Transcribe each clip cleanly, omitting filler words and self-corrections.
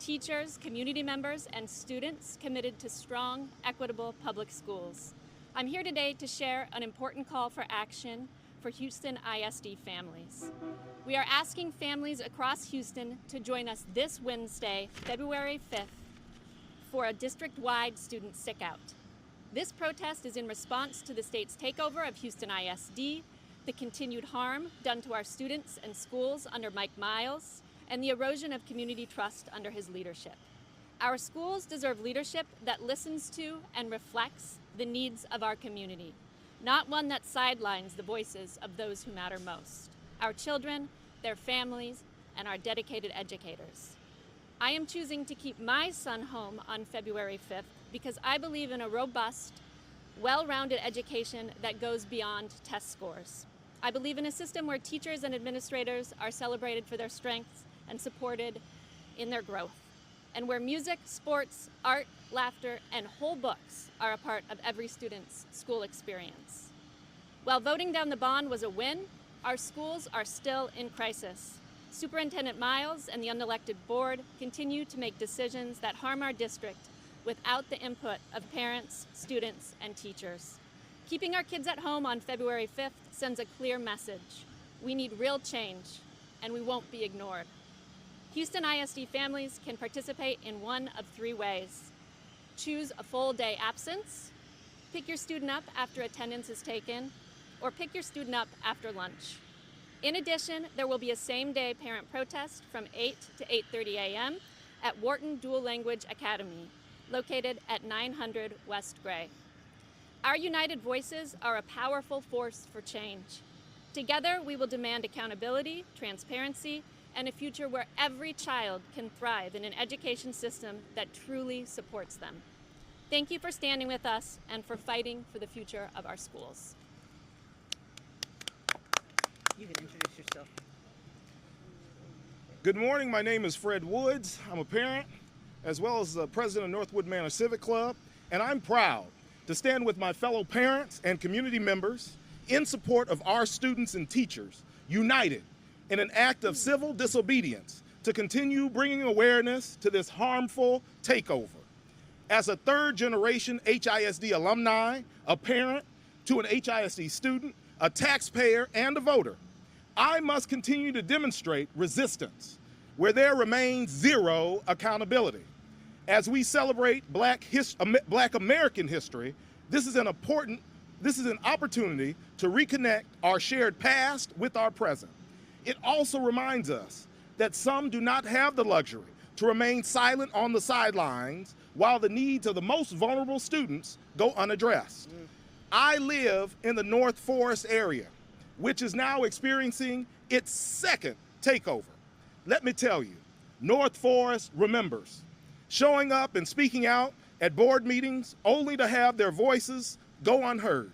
teachers, community members, and students committed to strong, equitable public schools. I'm here today to share an important call for action for Houston ISD families. We are asking families across Houston to join us this Wednesday, February 5th, for a district-wide student Sickout. This protest is in response to the state's takeover of Houston ISD, the continued harm done to our students and schools under Mike Miles, and the erosion of community trust under his leadership. Our schools deserve leadership that listens to and reflects the needs of our community, not one that sidelines the voices of those who matter most, our children, their families, and our dedicated educators. I am choosing to keep my son home on February 5th because I believe in a robust, well-rounded education that goes beyond test scores. I believe in a system where teachers and administrators are celebrated for their strengths and supported in their growth, and where music, sports, art, laughter, and whole books are a part of every student's school experience. While voting down the bond was a win, our schools are still in crisis. Superintendent Miles and the unelected board continue to make decisions that harm our district without the input of parents, students, and teachers. Keeping our kids at home on February 5th sends a clear message. We need real change, and we won't be ignored. Houston ISD families can participate in one of three ways. Choose a full day absence, pick your student up after attendance is taken, or pick your student up after lunch. In addition, there will be a same-day parent protest from 8 to 8:30 a.m. at Wharton Dual Language Academy, located at 900 West Gray. Our united voices are a powerful force for change. Together, we will demand accountability, transparency, and a future where every child can thrive in an education system that truly supports them. Thank you for standing with us and for fighting for the future of our schools. You can introduce yourself. Good morning, my name is Fred Woods. I'm a parent, as well as the president of Northwood Manor Civic Club, and I'm proud to stand with my fellow parents and community members in support of our students and teachers, united in an act of civil disobedience to continue bringing awareness to this harmful takeover. As a third-generation HISD alumni, a parent to an HISD student, a taxpayer, and a voter, I must continue to demonstrate resistance where there remains zero accountability. As we celebrate Black American history, this is an opportunity to reconnect our shared past with our present. It also reminds us that some do not have the luxury to remain silent on the sidelines while the needs of the most vulnerable students go unaddressed. I live in the North Forest area, which is now experiencing its second takeover. Let me tell you, North Forest remembers showing up and speaking out at board meetings only to have their voices go unheard.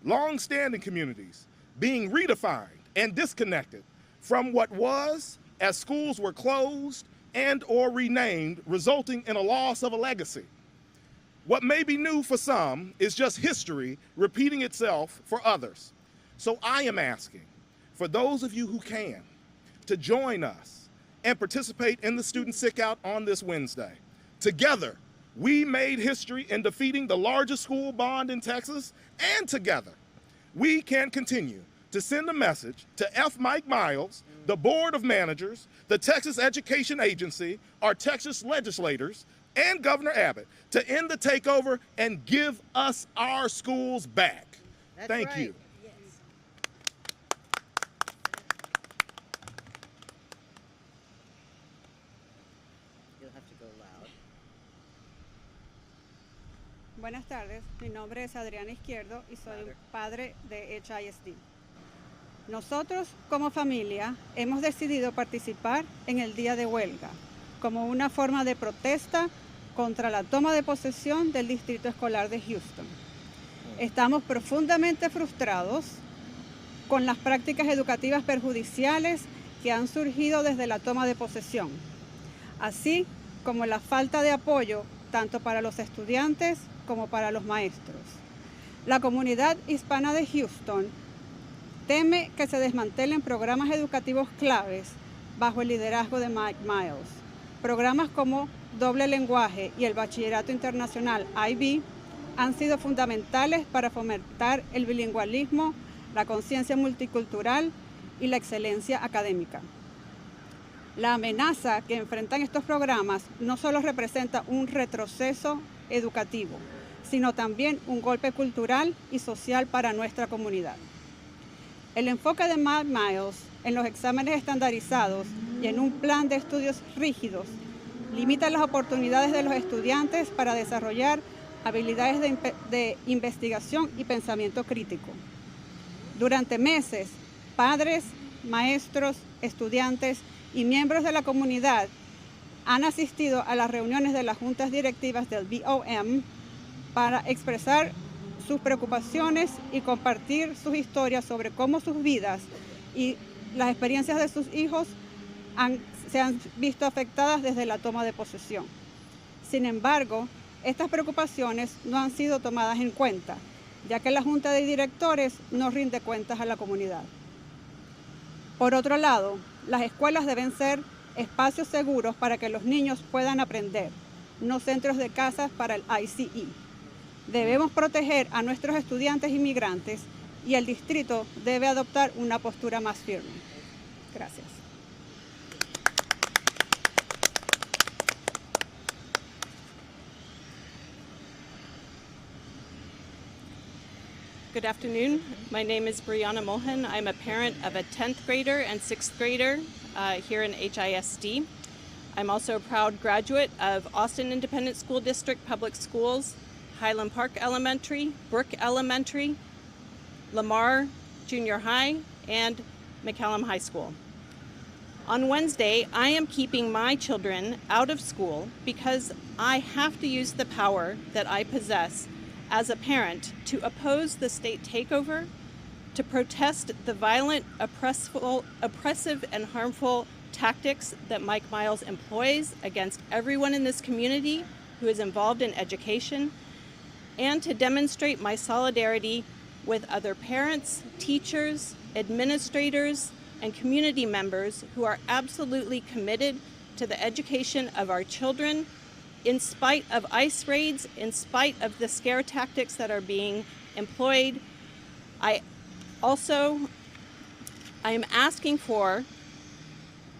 Long-standing communities being redefined and disconnected from what was as schools were closed and or renamed, resulting in a loss of a legacy. What may be new for some is just history repeating itself for others. So I am asking for those of you who can to join us and participate in the Student Sickout on this Wednesday. Together, we made history in defeating the largest school bond in Texas, and together, we can continue to send a message to Mike Miles, the Board of Managers, the Texas Education Agency, our Texas legislators, and Governor Abbott to end the takeover and give us our schools back. Thank you. Yes. You'll have to go loud. Buenas tardes, mi nombre es Adriana Izquierdo y soy un padre de HISD. Nosotros, como familia, hemos decidido participar en el día de huelga como una forma de protesta contra la toma de posesión del Distrito Escolar de Houston. Estamos profundamente frustrados con las prácticas educativas perjudiciales que han surgido desde la toma de posesión, así como la falta de apoyo tanto para los estudiantes como para los maestros. La comunidad hispana de Houston teme que se desmantelen programas educativos claves bajo el liderazgo de Mike Miles. Programas como Doble Lenguaje y el Bachillerato Internacional IB han sido fundamentales para fomentar el bilingüismo, la conciencia multicultural y la excelencia académica. La amenaza que enfrentan estos programas no solo representa un retroceso educativo, sino también un golpe cultural y social para nuestra comunidad. El enfoque de Mike Miles en los exámenes estandarizados y en un plan de estudios rígidos limita las oportunidades de los estudiantes para desarrollar habilidades de investigación y pensamiento crítico. Durante meses, padres, maestros, estudiantes y miembros de la comunidad han asistido a las reuniones de las juntas directivas del BOM para expresar sus preocupaciones y compartir sus historias sobre cómo sus vidas y las experiencias de sus hijos se han visto afectadas desde la toma de posesión. Sin embargo, estas preocupaciones no han sido tomadas en cuenta, ya que la Junta de Directores no rinde cuentas a la comunidad. Por otro lado, las escuelas deben ser espacios seguros para que los niños puedan aprender, no centros de casas para el ICE. Debemos proteger a nuestros estudiantes inmigrantes y el distrito debe adoptar una postura más firme. Gracias. Good afternoon. My name is Brianna Mohan. I'm a parent of a 10th grader and 6th grader here in HISD. I'm also a proud graduate of Austin Independent School District Public Schools, Highland Park Elementary, Brook Elementary, Lamar Junior High, and McCallum High School. On Wednesday, I am keeping my children out of school because I have to use the power that I possess as a parent to oppose the state takeover, to protest the violent, oppressive, and harmful tactics that Mike Miles employs against everyone in this community who is involved in education, and to demonstrate my solidarity with other parents, teachers, administrators, and community members who are absolutely committed to the education of our children in spite of ICE raids, in spite of the scare tactics that are being employed. I am asking for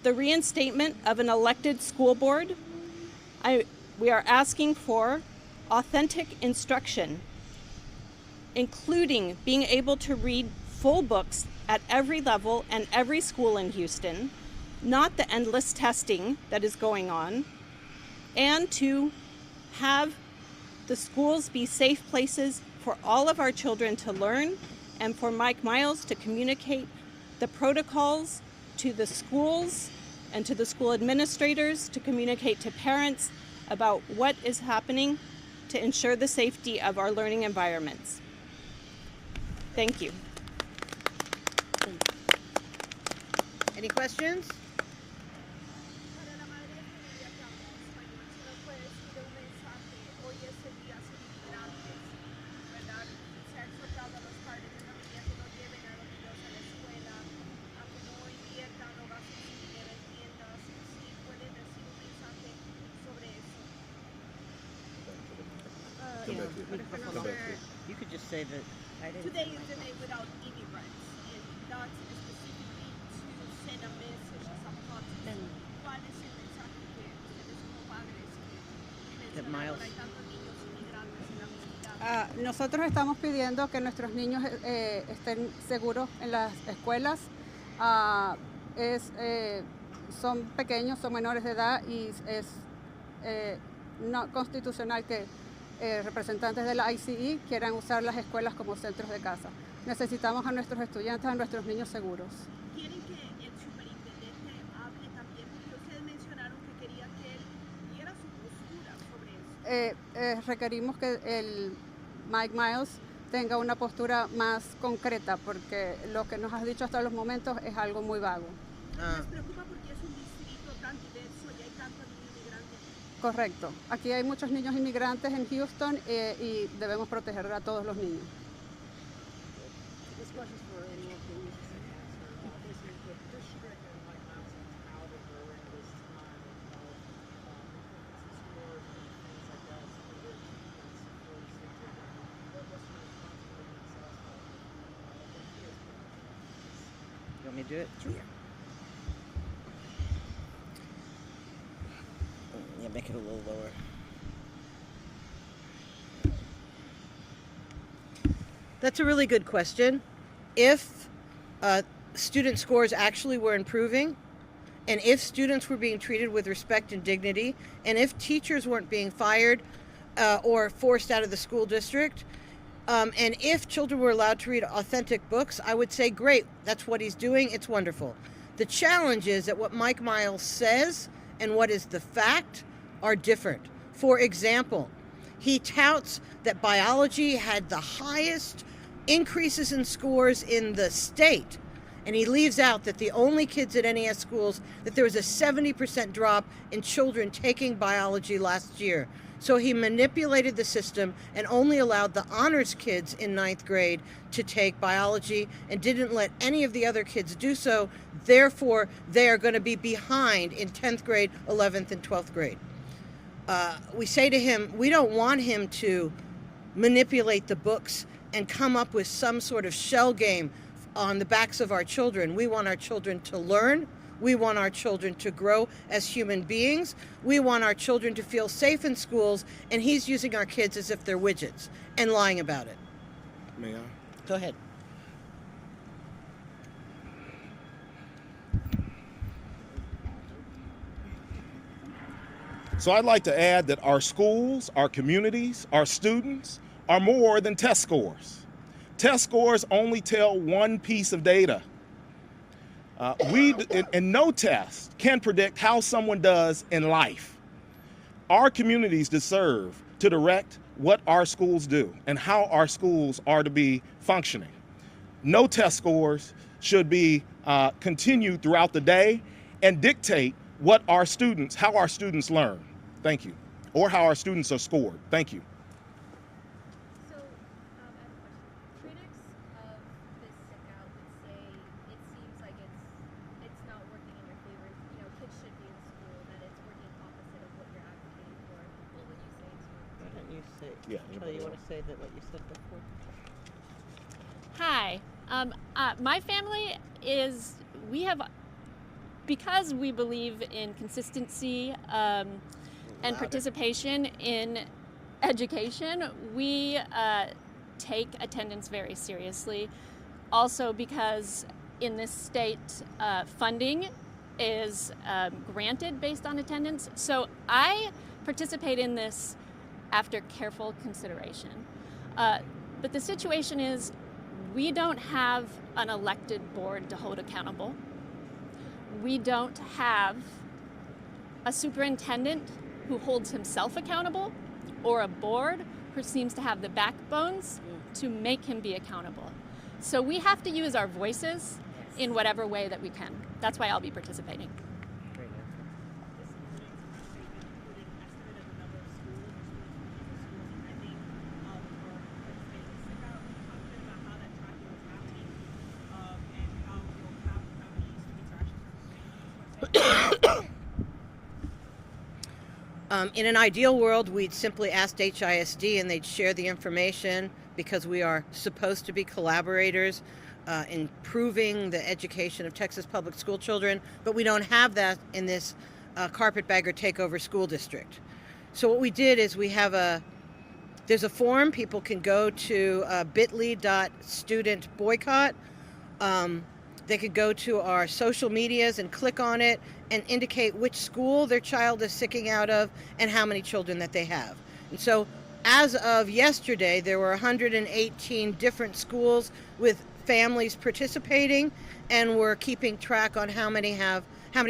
the reinstatement of an elected school board. We are asking for authentic instruction, including being able to read full books at every level and every school in Houston, not the endless testing that is going on, and to have the schools be safe places for all of our children to learn, and for Mike Miles to communicate the protocols to the schools and to the school administrators, to communicate to parents about what is happening to ensure the safety of our learning environments. Thank you. Any questions? You could just say that I didn't. Today is the day without immigrants, and that's specifically to send a message as a protest. ¿Cuál es el mensaje que ustedes como padres que mencionaron hay tantos niños inmigrantes en la comunidad? Nosotros estamos pidiendo que nuestros niños estén seguros en las escuelas. Son pequeños, son menores de edad y es no constitucional que representantes de la ICE quieran usar las escuelas como centros de casa. Necesitamos a nuestros estudiantes, a nuestros niños seguros. ¿Quieren que el superintendente hable también? Porque ustedes mencionaron que querían que él diera su postura sobre eso. Requerimos que el Mike Miles tenga una postura más concreta, porque lo que nos has dicho hasta los momentos es algo muy vago. ¿Les preocupa porque es un distrito tan diverso y hay tantos niños inmigrantes? Correcto. Aquí hay muchos niños inmigrantes en Houston y debemos proteger a todos los niños. Want me to do it? Sure. Yeah, make it a little lower. That's a really good question. If student scores actually were improving, and if students were being treated with respect and dignity, and if teachers weren't being fired or forced out of the school district, and if children were allowed to read authentic books, I would say, great, that's what he's doing, it's wonderful. The challenge is that what Mike Miles says and what is the fact are different. For example, he touts that biology had the highest increases in scores in the state, and he leaves out that the only kids at NES schools, that there was a 70% drop in children taking biology last year. So he manipulated the system and only allowed the honors kids in 9th grade to take biology and didn't let any of the other kids do so. Therefore, they are going to be behind in 10th grade, 11th, and 12th grade. We say to him, we don't want him to manipulate the books and come up with some sort of shell game on the backs of our children. We want our children to learn. We want our children to grow as human beings. We want our children to feel safe in schools, and he's using our kids as if they're widgets and lying about it. May I? Go ahead. So I'd like to add that our schools, our communities, our students are more than test scores. Test scores only tell one piece of data. And no test can predict how someone does in life. Our communities deserve to direct what our schools do and how our schools are to be functioning. No test scores should be continued throughout the day and dictate what our students, how our students learn. Thank you. Or how our students are scored. Thank you. So, I have a question. Critics of this Sickout would say it seems like it's not working in your favor. You know, kids should be in school, that it's working opposite of what you're advocating for. What would you say to Why don't you say, Yeah, Charlie, you want to say that what you said before? Hi. My family is, because we believe in consistency and participation in education, we take attendance very seriously. Also because in this state, funding is granted based on attendance. So I participate in this after careful consideration. But the situation is, we don't have an elected board to hold accountable. We don't have a superintendent who holds himself accountable, or a board who seems to have the backbones to make him be accountable. So we have to use our voices in whatever way that we can. That's why I'll be participating. Great answer. In an ideal world, we'd simply ask HISD and they'd share the information because we are supposed to be collaborators improving the education of Texas public school children, but we don't have that in this carpetbagger takeover school district. So what we did is there's a form people can go to bit.ly.student-boycott. They could go to our social medias and click on it and indicate which school their child is sicking out of and how many children that they have. And so as of yesterday, there were 118 different schools with families participating, and we're keeping track on how many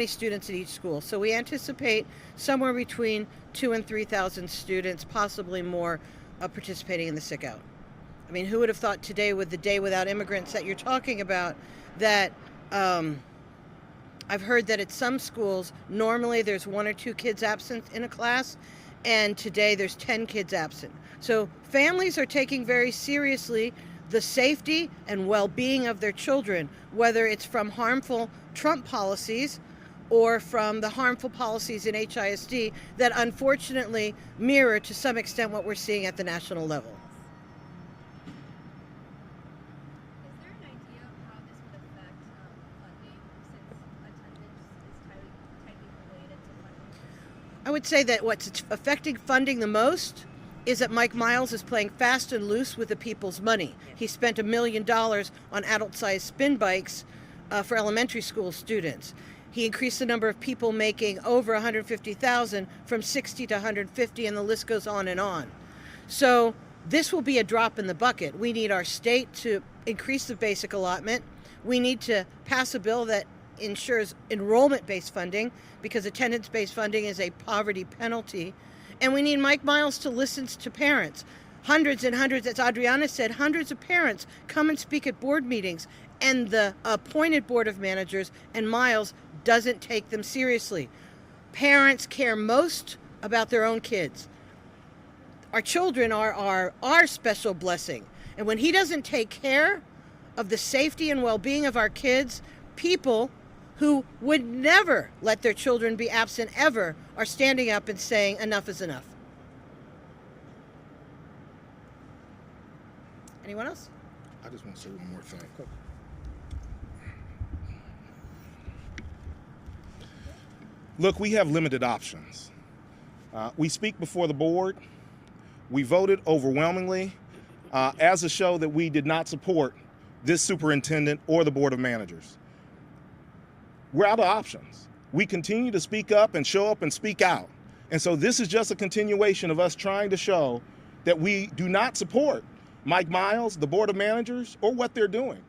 students at each school. So we anticipate somewhere between 2,000 and 3,000 students, possibly more, participating in the Sickout. I mean, who would have thought today, with the Day Without Immigrants that you're talking about, that I've heard that at some schools, normally there's 1 or 2 kids absent in a class, and today there's 10 kids absent. So families are taking very seriously the safety and well-being of their children, whether it's from harmful Trump policies or from the harmful policies in HISD that unfortunately mirror to some extent what we're seeing at the national level. Is there an idea of how this would affect funding? I would say that what's affecting funding the most is that Mike Miles is playing fast and loose with the people's money. He spent $1 million on adult-sized spin bikes for elementary school students. He increased the number of people making over $150,000 from 60 to 150, and the list goes on and on. So this will be a drop in the bucket. We need our state to increase the basic allotment. We need to pass a bill that ensures enrollment-based funding, because attendance-based funding is a poverty penalty. And we need Mike Miles to listen to parents. Hundreds and hundreds, as Adriana said, hundreds of parents come and speak at board meetings, and the appointed board of managers and Miles doesn't take them seriously. Parents care most about their own kids. Our children are our special blessing. And when he doesn't take care of the safety and well-being of our kids, people who would never let their children be absent ever are standing up and saying enough is enough. Anyone else? I just want to say one more thing. Look, we have limited options. We speak before the board. We voted overwhelmingly as a show that we did not support this superintendent or the board of managers. We're out of options. We continue to speak up and show up and speak out. And so this is just a continuation of us trying to show that we do not support Mike Miles, the board of managers, or what they're doing.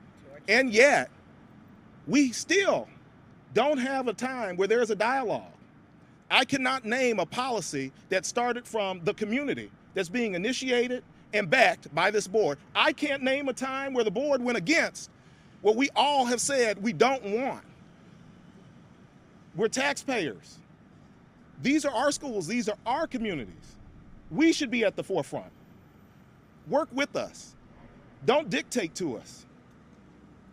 And yet, we still don't have a time where there's a dialogue. I cannot name a policy that started from the community that's being initiated and backed by this board. I can't name a time where the board went against what we all have said we don't want. We're taxpayers. These are our schools. These are our communities. We should be at the forefront. Work with us. Don't dictate to us.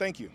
Thank you.